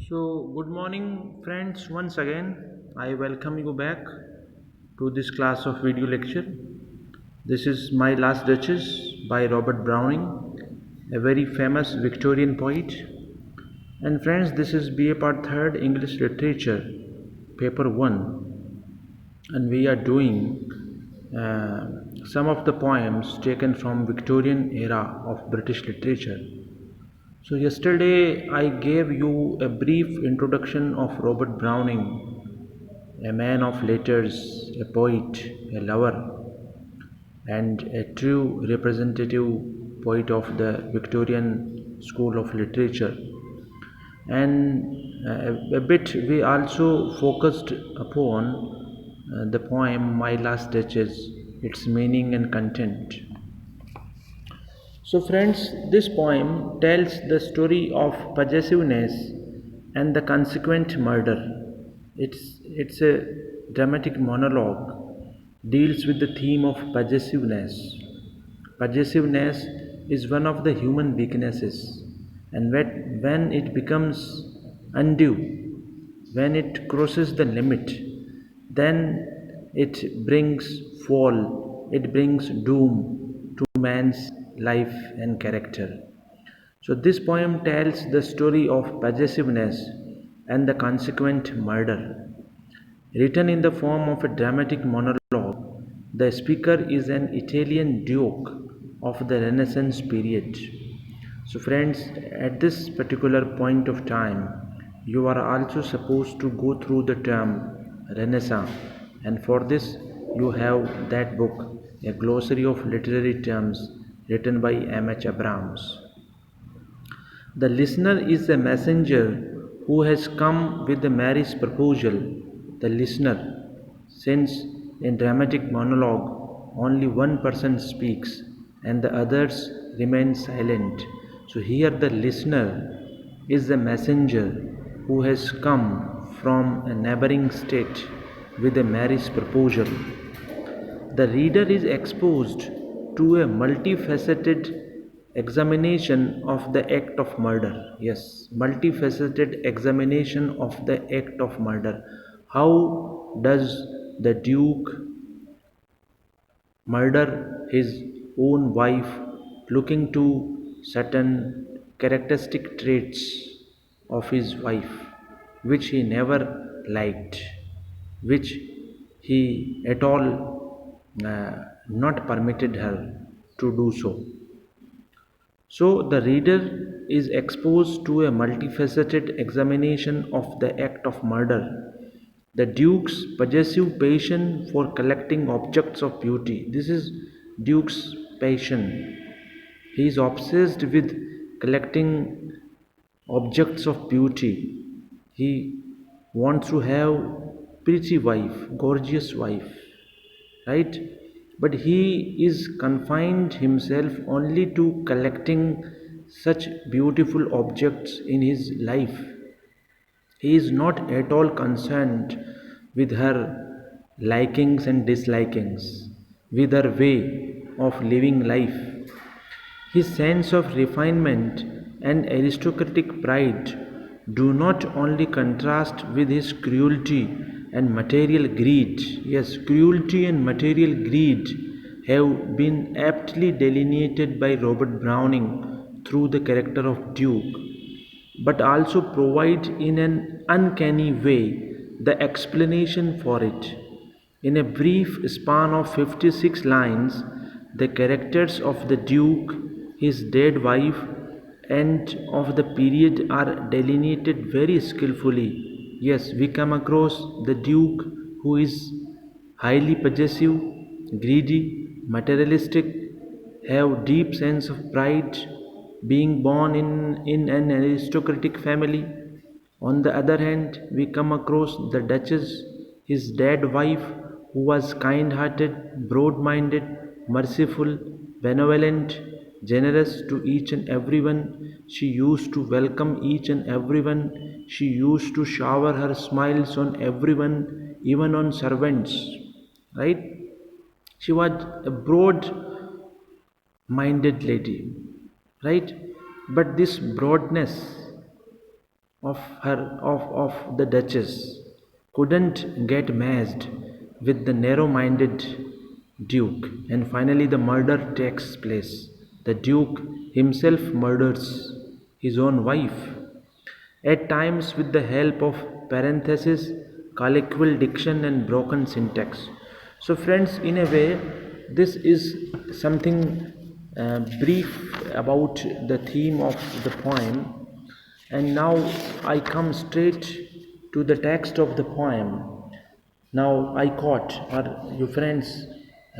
So, good morning, friends. Once again, I welcome you back to this class of video lecture. This is My Last Duchess by Robert Browning, a very famous Victorian poet. And, friends, this is BA Part 3rd English Literature, Paper 1, and we are doing some of the poems taken from Victorian era of British literature. So, yesterday I gave you a brief introduction of Robert Browning, a man of letters, a poet, a lover, and a true representative poet of the Victorian school of literature. And a bit we also focused upon the poem My Last Duchess, its meaning and content. So, friends, this poem tells the story of possessiveness and the consequent murder. It's a dramatic monologue, deals with the theme of possessiveness. Possessiveness is one of the human weaknesses, and when it becomes undue, when it crosses the limit, then it brings fall, it brings doom to man's life and character. So, this poem tells the story of possessiveness and the consequent murder. Written in the form of a dramatic monologue, the speaker is an Italian duke of the Renaissance period. So, friends, at this particular point of time, you are also supposed to go through the term Renaissance, and for this, you have that book, A Glossary of Literary Terms, written by M.H. Abrams. The listener is a messenger who has come with the marriage proposal. The listener, since in dramatic monologue only one person speaks and the others remain silent. So here the listener is the messenger who has come from a neighboring state with a marriage proposal. The reader is exposed to a multifaceted examination of the act of murder. Yes, multifaceted examination of the act of murder. How does the Duke murder his own wife, looking to certain characteristic traits of his wife which he never liked, which he at all not permitted her to do so. So, the reader is exposed to a multifaceted examination of the act of murder. The Duke's possessive passion for collecting objects of beauty. This is Duke's passion. He is obsessed with collecting objects of beauty. He wants to have pretty wife, gorgeous wife, right? But he is confined himself only to collecting such beautiful objects in his life. He is not at all concerned with her likings and dislikings, with her way of living life. His sense of refinement and aristocratic pride do not only contrast with his cruelty and material greed. Yes, cruelty and material greed have been aptly delineated by Robert Browning through the character of Duke, but also provide in an uncanny way the explanation for it. In a brief span of 56 lines, the characters of the Duke, his dead wife, and of the period are delineated very skillfully. Yes, we come across the Duke who is highly possessive, greedy, materialistic, have deep sense of pride, being born in an aristocratic family. On the other hand, we come across the Duchess, his dead wife, who was kind hearted, broad minded, merciful, benevolent, generous to each and everyone. She used to welcome each and everyone. She used to shower her smiles on everyone, even on servants. Right? She was a broad minded lady, right? But this broadness of the Duchess couldn't get matched with the narrow-minded Duke, and finally the murder takes place. The Duke himself murders his own wife, at times with the help of parentheses, colloquial diction, and broken syntax. So, friends, in a way, this is something brief about the theme of the poem. And now I come straight to the text of the poem. Now I quote, or you friends,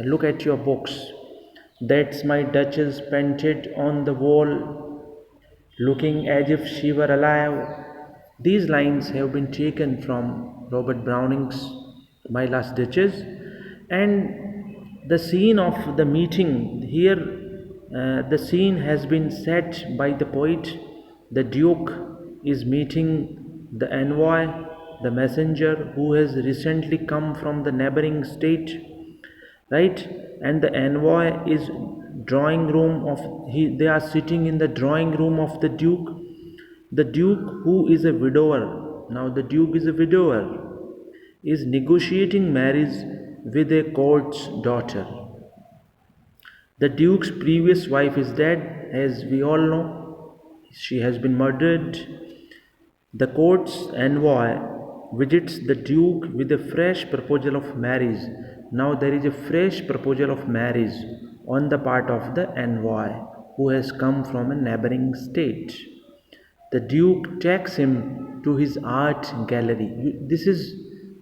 look at your books. That's my Duchess painted on the wall, looking as if she were alive. These lines have been taken from Robert Browning's My Last Duchess, and the scene of the meeting here, the scene has been set by the poet. The Duke is meeting the envoy, the messenger who has recently come from the neighboring state, right? And the envoy is drawing room of they are sitting in the drawing room of the Duke, the Duke who is a widower. Now the Duke is a widower, is negotiating marriage with a court's daughter. The Duke's previous wife is dead, as we all know. She has been murdered. The court's envoy visits the Duke with a fresh proposal of marriage. Now there is a fresh proposal of marriage on the part of the envoy who has come from a neighboring state. The Duke takes him to his art gallery. This is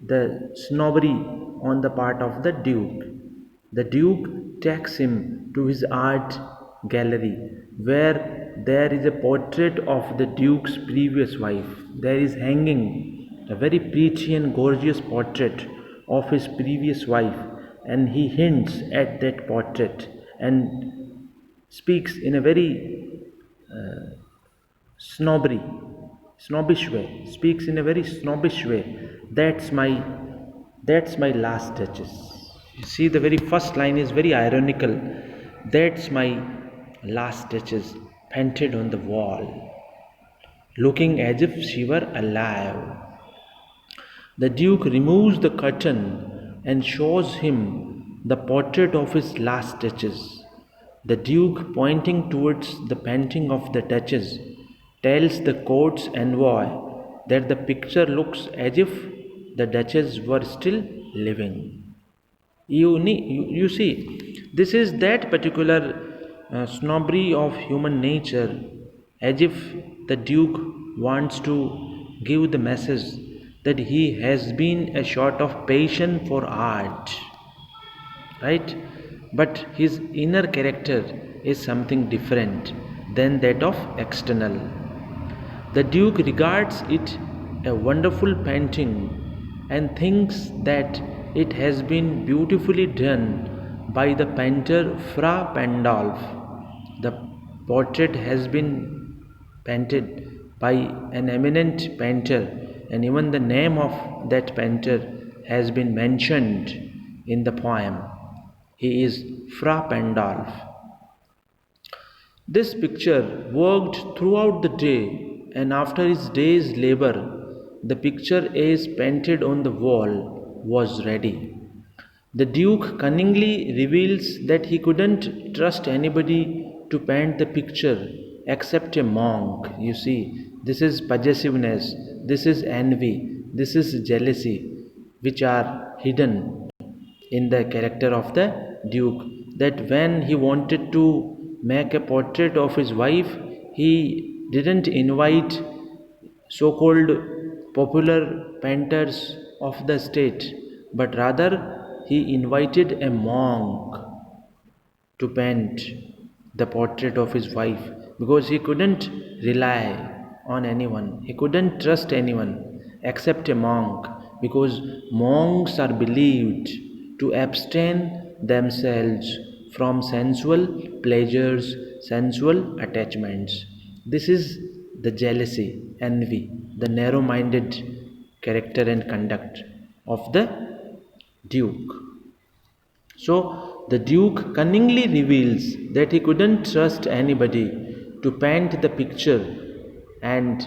the snobbery on the part of the Duke. The Duke takes him to his art gallery where there is a portrait of the Duke's previous wife. There is hanging a very pretty and gorgeous portrait of his previous wife, and he hints at that portrait and speaks in a very snobbery, snobbish way, speaks in a very snobbish way. That's my last Duchess. You see, the very first line is very ironical. That's my last Duchess, painted on the wall, looking as if she were alive. The Duke removes the curtain and shows him the portrait of his last Duchess. The Duke, pointing towards the painting of the Duchess, tells the court's envoy that the picture looks as if the Duchess were still living. You see, this is that particular snobbery of human nature, as if the Duke wants to give the message that he has been a sort of passion for art, right? But his inner character is something different than that of external. The Duke regards it a wonderful painting and thinks that it has been beautifully done by the painter Fra Pandolf. The portrait has been painted by an eminent painter, and even the name of that painter has been mentioned in the poem. He is Fra Pandolf. This picture worked throughout the day, and after his day's labor, the picture as painted on the wall was ready. The Duke cunningly reveals that he couldn't trust anybody to paint the picture except a monk. You see, this is possessiveness, this is envy, this is jealousy, which are hidden in the character of the Duke. That when he wanted to make a portrait of his wife, he didn't invite so called popular painters of the state, but rather he invited a monk to paint the portrait of his wife, because he couldn't rely on anyone, he couldn't trust anyone except a monk, because monks are believed to abstain themselves from sensual pleasures, sensual attachments. This is the jealousy, envy, the narrow minded character and conduct of the Duke. So the Duke cunningly reveals that he couldn't trust anybody to paint the picture, and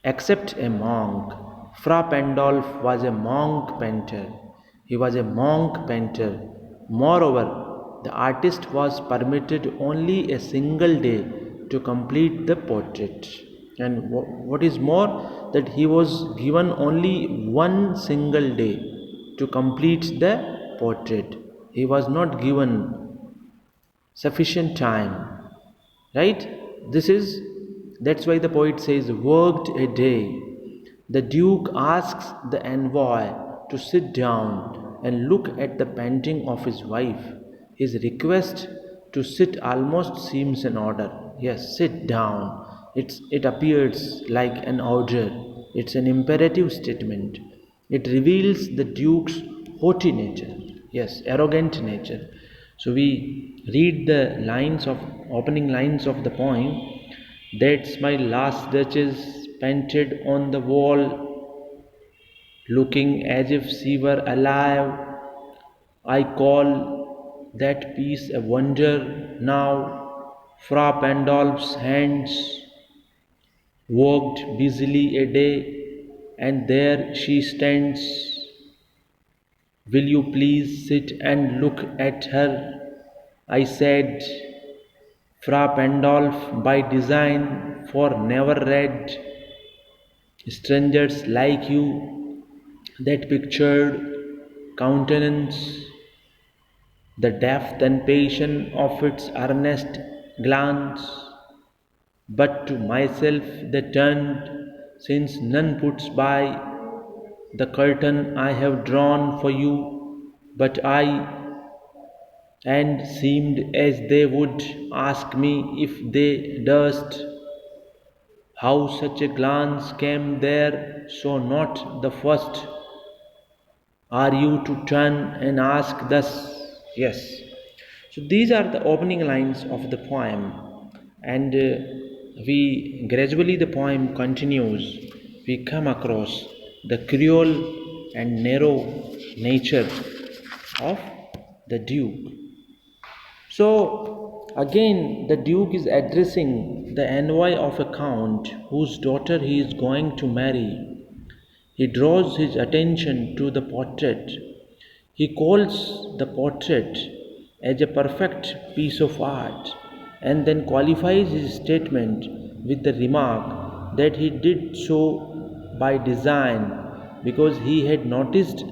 except a monk. Fra Pandolf was a monk painter. He was a monk painter. Moreover, the artist was permitted only a single day to complete the portrait. And what is more, that he was given only one single day to complete the portrait. He was not given sufficient time, right? That's why the poet says worked a day. The duke asks the envoy to sit down and look at the painting of his wife. His request to sit almost seems an order. Yes, sit down. It appears like an order. It's an imperative statement. It reveals the duke's haughty nature. Yes, arrogant nature. So we read the lines of opening lines of the poem. That's my last Duchess painted on the wall, looking as if she were alive. I call that piece a wonder now. Fra Pandolf's hands worked busily a day, and there she stands. Will you please sit and look at her? I said, Fra Pandolf by design, for never read strangers like you, that pictured countenance, the depth and passion of its earnest glance. But to myself they turned, since none puts by the curtain I have drawn for you, but I, and seemed as they would ask me if they durst, how such a glance came there, so not the first are you to turn and ask thus. Yes. So these are the opening lines of the poem, and we gradually the poem continues. We come across the cruel and narrow nature of the Duke. So again, the Duke is addressing the envoy of a count whose daughter he is going to marry. He draws his attention to the portrait. He calls the portrait as a perfect piece of art, and then qualifies his statement with the remark that he did so by design, because he had noticed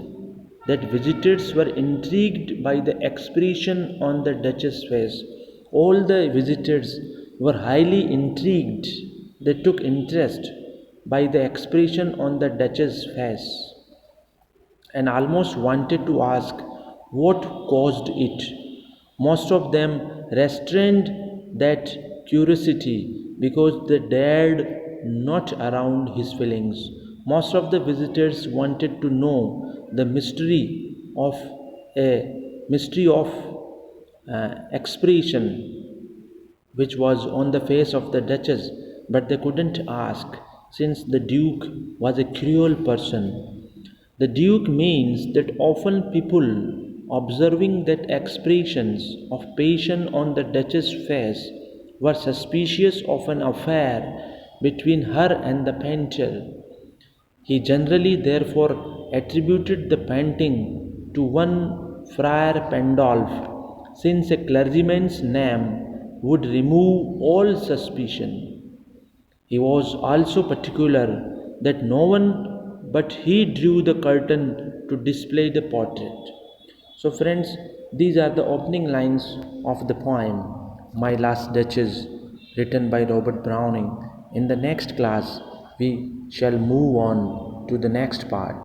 that visitors were intrigued by the expression on the Duchess' face. All the visitors were highly intrigued. They took interest by the expression on the Duchess' face and almost wanted to ask what caused it. Most of them restrained that curiosity because they dared not around his feelings. Most of the visitors wanted to know the of mystery of expression which was on the face of the Duchess, but they couldn't ask, since the Duke was a cruel person. The Duke means that often people observing that expressions of passion on the Duchess' face were suspicious of an affair between her and the painter. He generally therefore attributed the painting to one Friar Pandolf, since a clergyman's name would remove all suspicion. He was also particular that no one but he drew the curtain to display the portrait. So, friends, these are the opening lines of the poem My Last Duchess, written by Robert Browning. In the next class, we shall move on to the next part.